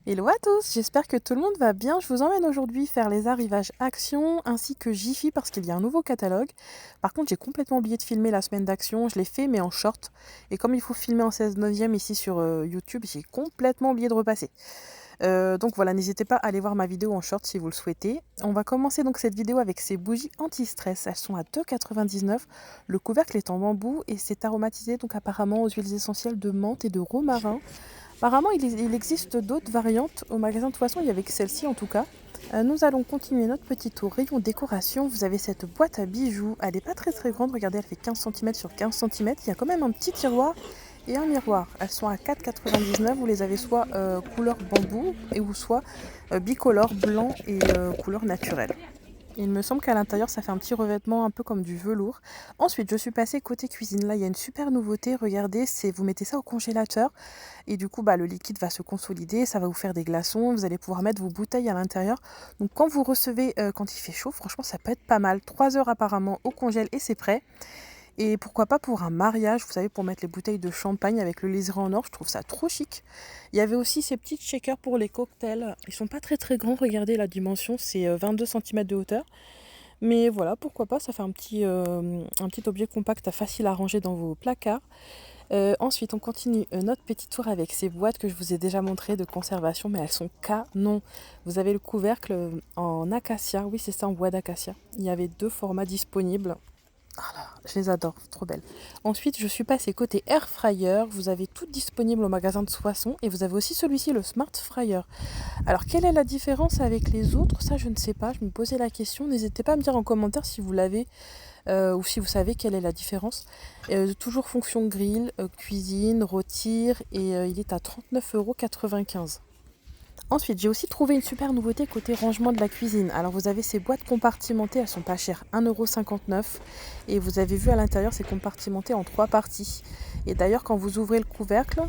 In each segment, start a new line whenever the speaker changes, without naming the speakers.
Hello à tous, j'espère que tout le monde va bien. Je vous emmène aujourd'hui faire les arrivages Action ainsi que Jiffy parce qu'il y a un nouveau catalogue. Par contre, j'ai complètement oublié de filmer la semaine d'Action, je l'ai fait mais en short. Et comme il faut filmer en 16/9 ici sur YouTube, j'ai complètement oublié de repasser. Donc voilà, n'hésitez pas à aller voir ma vidéo en short si vous le souhaitez. On va commencer donc cette vidéo avec ces bougies anti-stress. Elles sont à 2,99 €. Le couvercle est en bambou et c'est aromatisé donc apparemment aux huiles essentielles de menthe et de romarin. Apparemment, il existe d'autres variantes. Au magasin de toute façon, il y avait que celle-ci en tout cas. Nous allons continuer notre petit tour rayon décoration. Vous avez cette boîte à bijoux. Elle n'est pas très grande. Regardez, elle fait 15 cm sur 15 cm. Il y a quand même un petit tiroir et un miroir. Elles sont à 4,99 €. Vous les avez soit couleur bambou et ou soit bicolore blanc et couleur naturelle. Il me semble qu'à l'intérieur, ça fait un petit revêtement un peu comme du velours. Ensuite, je suis passée côté cuisine. Là, il y a une super nouveauté. Regardez, c'est vous mettez ça au congélateur et du coup, le liquide va se consolider. Ça va vous faire des glaçons. Vous allez pouvoir mettre vos bouteilles à l'intérieur. Donc, quand vous recevez, quand il fait chaud, franchement, ça peut être pas mal. 3 heures apparemment au congèle et c'est prêt. Et pourquoi pas pour un mariage, vous savez, pour mettre les bouteilles de champagne avec le liseré en or, je trouve ça trop chic. Il y avait aussi ces petits shakers pour les cocktails. Ils sont pas très grands, regardez la dimension, c'est 22 cm de hauteur. Mais voilà, pourquoi pas, ça fait un petit objet compact facile à ranger dans vos placards. Ensuite, on continue notre petit tour avec ces boîtes que je vous ai déjà montrées de conservation, mais elles sont canon. Vous avez le couvercle en acacia, oui c'est ça, en bois d'acacia. Il y avait 2 formats disponibles. Ah là, je les adore, trop belles. Ensuite, je suis passée côté air fryer. Vous avez tout disponible au magasin de Soissons et vous avez aussi celui-ci, le Smart Fryer. Alors, quelle est la différence avec les autres? Ça, je ne sais pas. Je me posais la question. N'hésitez pas à me dire en commentaire si vous l'avez ou si vous savez quelle est la différence. Toujours fonction grill, cuisine, rôtir et il est à 39,95 €. Ensuite, j'ai aussi trouvé une super nouveauté côté rangement de la cuisine. Alors, vous avez ces boîtes compartimentées, elles sont pas chères, 1,59 €. Et vous avez vu à l'intérieur, c'est compartimenté en 3 parties. Et d'ailleurs, quand vous ouvrez le couvercle,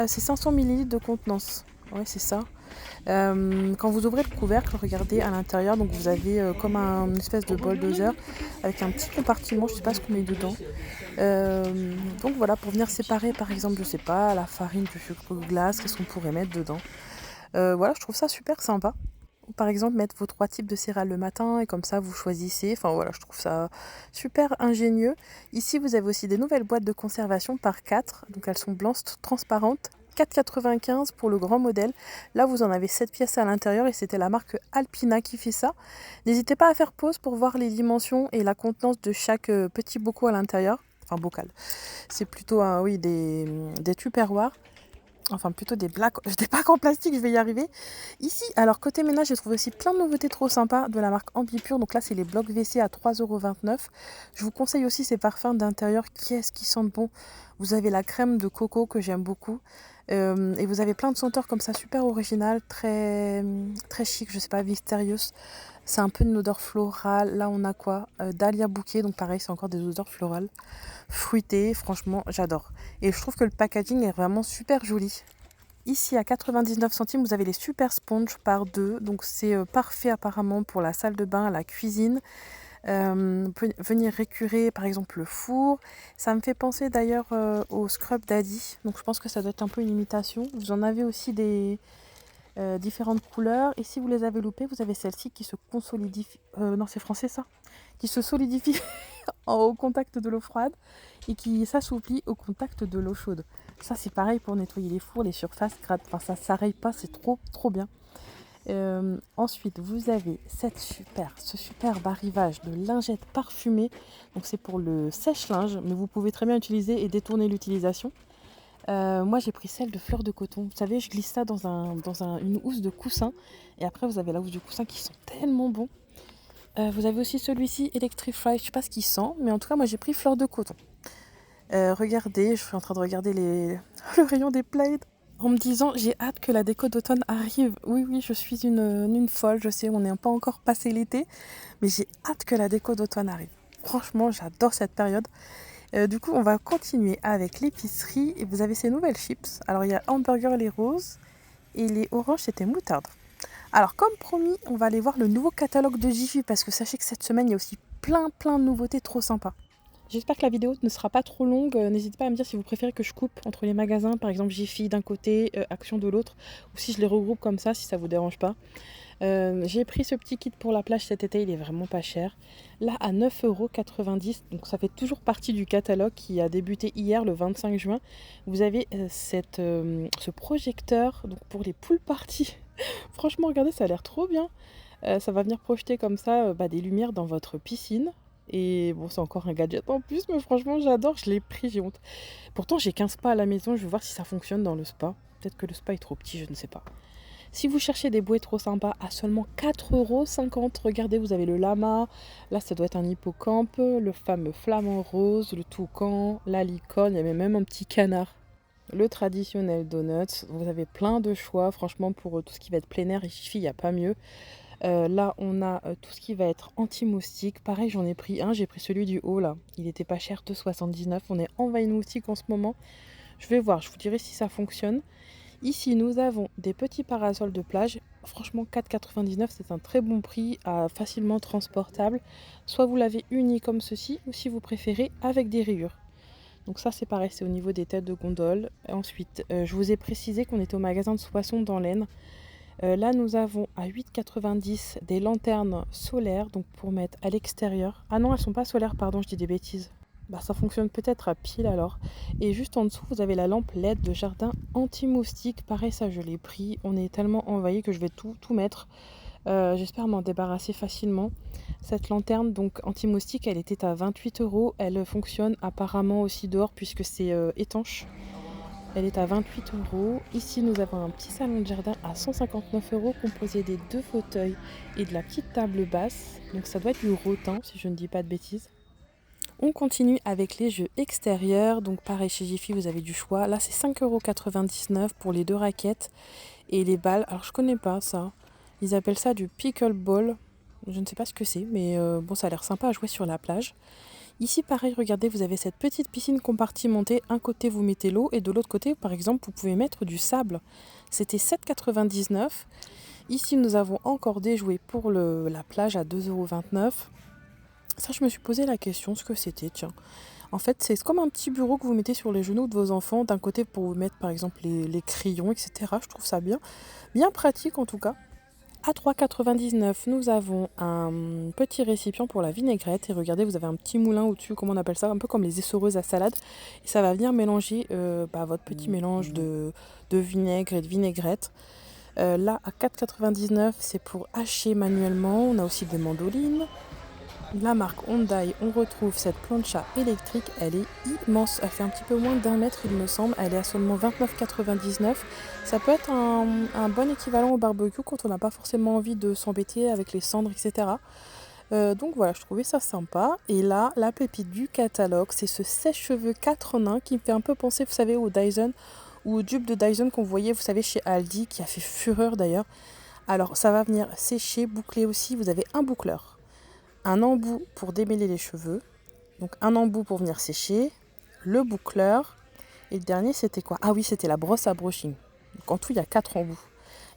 c'est 500 ml de contenance. Ouais, c'est ça. Quand vous ouvrez le couvercle, regardez à l'intérieur, donc vous avez comme une espèce de bol doseur avec un petit compartiment, je sais pas ce qu'on met dedans. Donc voilà, pour venir séparer par exemple, je sais pas, la farine du sucre glace, qu'est-ce qu'on pourrait mettre dedans. Voilà, je trouve ça super sympa. Par exemple, mettre vos 3 types de céréales le matin et comme ça vous choisissez. Enfin voilà, je trouve ça super ingénieux. Ici, vous avez aussi des nouvelles boîtes de conservation par 4. Donc elles sont blanches transparentes. 4,95 € pour le grand modèle. Là, vous en avez 7 pièces à l'intérieur et c'était la marque Alpina qui fait ça. N'hésitez pas à faire pause pour voir les dimensions et la contenance de chaque petit bocal à l'intérieur. Enfin, bocal. C'est plutôt oui, des tupperwares. Enfin, plutôt des plaques en plastique, je vais y arriver. Ici, alors côté ménage, j'ai trouvé aussi plein de nouveautés trop sympas de la marque Ambipure. Donc là, c'est les blocs WC à 3,29 €. Je vous conseille aussi ces parfums d'intérieur. Qu'est-ce qui sentent bon. Vous avez la crème de coco que j'aime beaucoup. Et vous avez plein de senteurs comme ça, super originales, très chic, je sais pas, mystérieuse. C'est un peu une odeur florale. Là, on a quoi? Dahlia bouquet, donc pareil, c'est encore des odeurs florales. Fruitées, franchement, j'adore. Et je trouve que le packaging est vraiment super joli. Ici, à 99 centimes, vous avez les super sponges par 2. Donc, c'est parfait apparemment pour la salle de bain, la cuisine. Venir récurer, par exemple, le four. Ça me fait penser d'ailleurs au Scrub Daddy. Donc, je pense que ça doit être un peu une imitation. Vous en avez aussi des différentes couleurs. Et si vous les avez loupées, vous avez celle-ci qui se consolidifie. Non, c'est français ça? Qui se solidifie au contact de l'eau froide et qui s'assouplit au contact de l'eau chaude. Ça, c'est pareil pour nettoyer les fours, les surfaces grattes. Enfin, ça s'arrête pas, c'est trop bien. Ensuite, vous avez ce superbe arrivage de lingettes parfumées. Donc, c'est pour le sèche-linge, mais vous pouvez très bien utiliser et détourner l'utilisation. Moi, j'ai pris celle de fleurs de coton. Vous savez, je glisse ça dans une housse de coussin. Et après, vous avez la housse de coussin qui sent tellement bon. Vous avez aussi celui-ci, Electrify. Je sais pas ce qu'il sent, mais en tout cas, moi, j'ai pris fleurs de coton. Regardez, je suis en train de regarder le rayon des plaids en me disant j'ai hâte que la déco d'automne arrive. Oui, je suis une folle, je sais, on n'est pas encore passé l'été, mais j'ai hâte que la déco d'automne arrive. Franchement, j'adore cette période. Du coup, on va continuer avec l'épicerie et vous avez ces nouvelles chips. Alors, il y a hamburger les roses et les oranges, c'était moutarde. Alors, comme promis, on va aller voir le nouveau catalogue de Jiffy parce que sachez que cette semaine, il y a aussi plein de nouveautés trop sympas. J'espère que la vidéo ne sera pas trop longue. N'hésitez pas à me dire si vous préférez que je coupe entre les magasins, par exemple Jiffy d'un côté, Action de l'autre, ou si je les regroupe comme ça, si ça vous dérange pas. J'ai pris ce petit kit pour la plage cet été, il est vraiment pas cher. Là, à 9,90 €, donc ça fait toujours partie du catalogue qui a débuté hier, le 25 juin. Vous avez ce projecteur donc pour les pool parties. Franchement, regardez, ça a l'air trop bien. Ça va venir projeter comme ça des lumières dans votre piscine. Et bon, c'est encore un gadget en plus, mais franchement, j'adore, je l'ai pris, j'ai honte. Pourtant, j'ai qu'un spa à la maison, je vais voir si ça fonctionne dans le spa. Peut-être que le spa est trop petit, je ne sais pas. Si vous cherchez des bouées trop sympas à seulement 4,50 €, regardez, vous avez le lama, là ça doit être un hippocampe, le fameux flamant rose, le toucan, la licorne, il y avait même un petit canard. Le traditionnel donut, vous avez plein de choix, franchement pour tout ce qui va être plein air et chiffy, il n'y a pas mieux. Là on a tout ce qui va être anti-moustique, pareil j'en ai pris un, j'ai pris celui du haut là, il était pas cher, 2,79 €, on est envahi de moustiques en ce moment. Je vais voir, je vous dirai si ça fonctionne. Ici, nous avons des petits parasols de plage. Franchement, 4,99 €, c'est un très bon prix, facilement transportable. Soit vous l'avez uni comme ceci, ou si vous préférez, avec des rayures. Donc ça, c'est pareil, c'est au niveau des têtes de gondole. Ensuite, je vous ai précisé qu'on était au magasin de Soissons dans l'Aisne. Là, nous avons à 8,90 € des lanternes solaires, donc pour mettre à l'extérieur. Ah non, elles sont pas solaires, pardon, je dis des bêtises. Bah, ça fonctionne peut-être à pile alors. Et juste en dessous, vous avez la lampe LED de jardin anti-moustique. Pareil, ça je l'ai pris. On est tellement envahi que je vais tout mettre. J'espère m'en débarrasser facilement. Cette lanterne donc anti-moustique, elle était à 28 €. Elle fonctionne apparemment aussi dehors puisque c'est étanche. Elle est à 28 €. Ici, nous avons un petit salon de jardin à 159 € composé des 2 fauteuils et de la petite table basse. Donc ça doit être du rotin si je ne dis pas de bêtises. On continue avec les jeux extérieurs. Donc pareil, chez Jiffy, vous avez du choix. Là, c'est 5,99 € pour les 2 raquettes et les balles. Alors, je connais pas ça. Ils appellent ça du pickleball. Je ne sais pas ce que c'est, mais bon, ça a l'air sympa à jouer sur la plage. Ici, pareil, regardez, vous avez cette petite piscine compartimentée. Un côté, vous mettez l'eau et de l'autre côté, par exemple, vous pouvez mettre du sable. C'était 7,99 €. Ici, nous avons encore des jouets pour la plage à 2,29 €. Ça, je me suis posé la question, ce que c'était, tiens. En fait, c'est comme un petit bureau que vous mettez sur les genoux de vos enfants, d'un côté pour vous mettre par exemple les crayons, etc. Je trouve ça bien pratique en tout cas. À 3,99 €, nous avons un petit récipient pour la vinaigrette. Et regardez, vous avez un petit moulin au-dessus, comment on appelle ça, un peu comme les essoreuses à salade. Et ça va venir mélanger votre petit mélange de vinaigre et de vinaigrette. Là, à 4,99 €, c'est pour hacher manuellement. On a aussi des mandolines. La marque Hyundai, on retrouve cette plancha électrique, elle est immense, elle fait un petit peu moins d'1 mètre il me semble, elle est à seulement 29,99 €. Ça peut être un bon équivalent au barbecue quand on n'a pas forcément envie de s'embêter avec les cendres, etc. Donc voilà, je trouvais ça sympa. Et là, la pépite du catalogue, c'est ce sèche-cheveux 4 en 1 qui me fait un peu penser, vous savez, au Dyson ou au dupe de Dyson qu'on voyait, vous savez, chez Aldi, qui a fait fureur d'ailleurs. Alors ça va venir sécher, boucler aussi, vous avez un boucleur, un embout pour démêler les cheveux, donc un embout pour venir sécher, le boucleur, et le dernier c'était quoi? Ah oui, c'était la brosse à brushing. Donc en tout, il y a 4 embouts.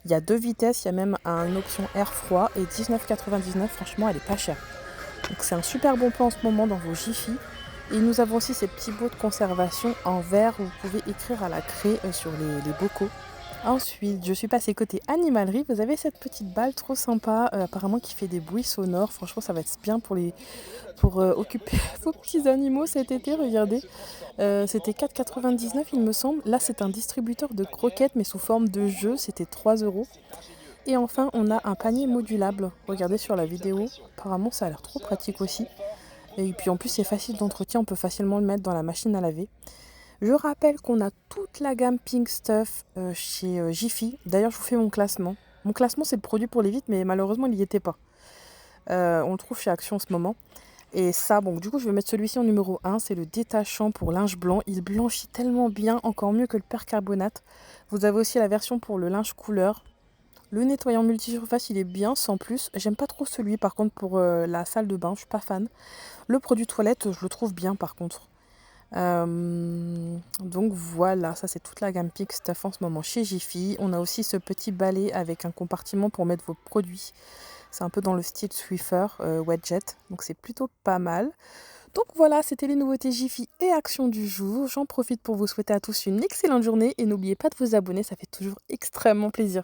Il y a 2 vitesses, il y a même une option air froid et 19,99 €, franchement, elle est pas chère. Donc c'est un super bon plan en ce moment dans vos Jiffy. Et nous avons aussi ces petits pots de conservation en verre où vous pouvez écrire à la craie sur les bocaux. Ensuite, je suis passée côté animalerie. Vous avez cette petite balle trop sympa, apparemment qui fait des bruits sonores. Franchement, ça va être bien pour occuper vos petits animaux cet été. Regardez, c'était 4,99 € il me semble. Là, c'est un distributeur de croquettes, mais sous forme de jeu. C'était 3 €. Et enfin, on a un panier modulable. Regardez sur la vidéo. Apparemment, ça a l'air trop pratique aussi. Et puis en plus, c'est facile d'entretien. On peut facilement le mettre dans la machine à laver. Je rappelle qu'on a toute la gamme Pink Stuff chez Jiffy. D'ailleurs, je vous fais mon classement. Mon classement, c'est le produit pour les vitres, mais malheureusement, il n'y était pas. On le trouve chez Action en ce moment. Et ça, bon, du coup, je vais mettre celui-ci en numéro 1. C'est le détachant pour linge blanc. Il blanchit tellement bien, encore mieux que le percarbonate. Vous avez aussi la version pour le linge couleur. Le nettoyant multisurface, il est bien, sans plus. J'aime pas trop celui, par contre, pour la salle de bain. Je suis pas fan. Le produit toilette, je le trouve bien, par contre. Donc voilà, ça c'est toute la gamme Pink Stuff en ce moment chez Jiffy. On a aussi ce petit balai avec un compartiment pour mettre vos produits. C'est un peu dans le style Swiffer Wedget, donc c'est plutôt pas mal. Donc voilà, c'était les nouveautés Jiffy et Action du jour. J'en profite pour vous souhaiter à tous une excellente journée et n'oubliez pas de vous abonner, ça fait toujours extrêmement plaisir.